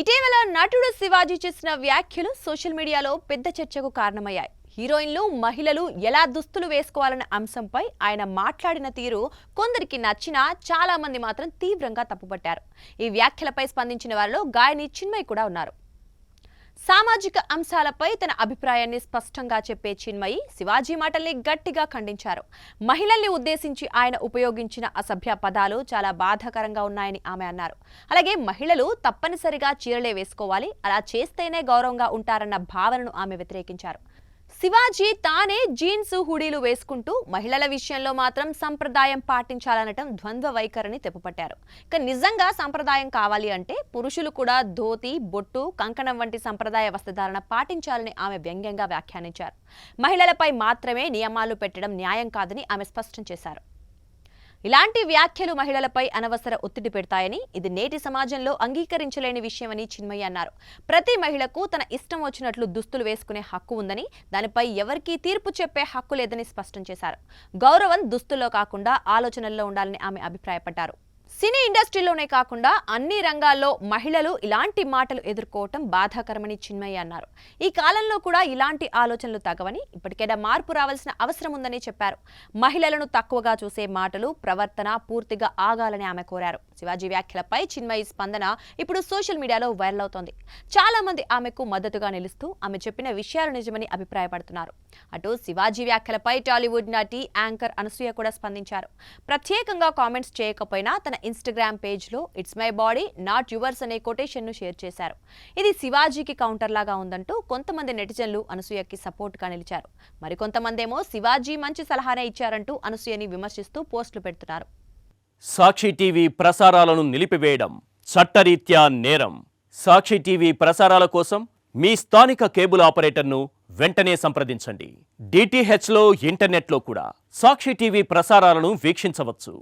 ఇటీవల నటుడు శివాజీ చేసిన వ్యాఖ్యలు సోషల్ మీడియాలో పెద్ద చర్చకు కారణమయ్యాయి. హీరోయిన్లు, మహిళలు ఎలా దుస్తులు వేసుకోవాలనే అంశంపై ఆయన మాట్లాడిన తీరు కొందరికి నచ్చినా చాలా మంది మాత్రం తీవ్రంగా తప్పుపట్టారు. ఈ వ్యాఖ్యలపై స్పందించిన వారిలో గాయని చిన్మయి కూడా ఉన్నారు. సామాజిక అంశాలపై తన అభిప్రాయాన్ని స్పష్టంగా చెప్పే చిన్మయి శివాజీ మాటల్ని గట్టిగా ఖండించారు. మహిళల్ని ఉద్దేశించి ఆయన ఉపయోగించిన అసభ్య పదాలు చాలా బాధాకరంగా ఉన్నాయని ఆమె అన్నారు. అలాగే మహిళలు తప్పనిసరిగా చీరలే వేసుకోవాలి, అలా చేస్తేనే గౌరవంగా ఉంటారన్న భావనను ఆమె వ్యతిరేకించారు. శివాజీ తానే జీన్స్, హుడీలు వేసుకుంటూ మహిళల విషయంలో మాత్రం సంప్రదాయం పాటించాలనటం ద్వంద్వ వైఖరిని తెప్పుపట్టారు. ఇక నిజంగా సంప్రదాయం కావాలి అంటే పురుషులు కూడా ధోతి, బొట్టు, కంకణం వంటి సంప్రదాయ వస్త్రధారణ పాటించాలని ఆమె వ్యంగ్యంగా వ్యాఖ్యానించారు. మహిళలపై మాత్రమే నియమాలు పెట్టడం న్యాయం కాదని ఆమె స్పష్టం చేశారు. ఇలాంటి వ్యాఖ్యలు మహిళలపై అనవసర ఒత్తిడి పెడతాయని, ఇది నేటి సమాజంలో అంగీకరించలేని విషయమని చిన్మయి అన్నారు. ప్రతి మహిళకు తన ఇష్టం వచ్చినట్లు దుస్తులు వేసుకునే హక్కు ఉందని, దానిపై ఎవరికీ తీర్పు చెప్పే హక్కు లేదని స్పష్టం చేశారు. గౌరవం దుస్తుల్లో కాకుండా ఆలోచనల్లో ఉండాలని ఆమె అభిప్రాయపడ్డారు. సినీ ఇండస్ట్రీలోనే కాకుండా అన్ని రంగాల్లో మహిళలు ఇలాంటి మాటలు ఎదుర్కోవటం బాధాకరమని చిన్మయి అన్నారు. ఈ కాలంలో కూడా ఇలాంటి ఆలోచనలు తగవని, ఇప్పటికైనా మార్పు రావాల్సిన అవసరం ఉందని చెప్పారు. మహిళలను తక్కువగా చూసే మాటలు, ప్రవర్తన పూర్తిగా ఆగాలని ఆమె కోరారు. శివాజీ వ్యాఖ్యలపై చిన్మయి స్పందన ఇప్పుడు సోషల్ మీడియాలో వైరల్ అవుతోంది. చాలా మంది ఆమెకు మద్దతుగా నిలుస్తూ ఆమె చెప్పిన విషయాలు నిజమని అభిప్రాయపడుతున్నారు. అటు శివాజీ వ్యాఖ్యలపై టాలీవుడ్ నటి, యాంకర్ అనసూయ కూడా స్పందించారు. ప్రత్యేకంగా కామెంట్స్ చేయకపోయినా తన ఇన్స్టాగ్రామ్ పేజ్లో it's my body not yours అనే కొటేషన్ను షేర్ చేశారు. ఇది శివాజీకి కౌంటర్ లాగా ఉందంటూ కొంతమంది నెటిజన్లు అనసూయకి సపోర్ట్గా నిలిచారు. మరికొంతమందేమో శివాజీ మంచి సలహానే ఇచ్చారంటూ అనసూయని విమర్శిస్తూ పోస్టులు పెడుతున్నారు. సాక్షి టీవీ ప్రసారాలను నిలిపివేయడం చట్టరీత్యా నేరం. సాక్షి టీవీ ప్రసారాల కోసం మీ స్థానిక కేబుల్ ఆపరేటర్ను వెంటనే సంప్రదించండి. డిటిహెచ్లో, ఇంటర్నెట్లో కూడా సాక్షి టీవీ ప్రసారాలను వీక్షించవచ్చు.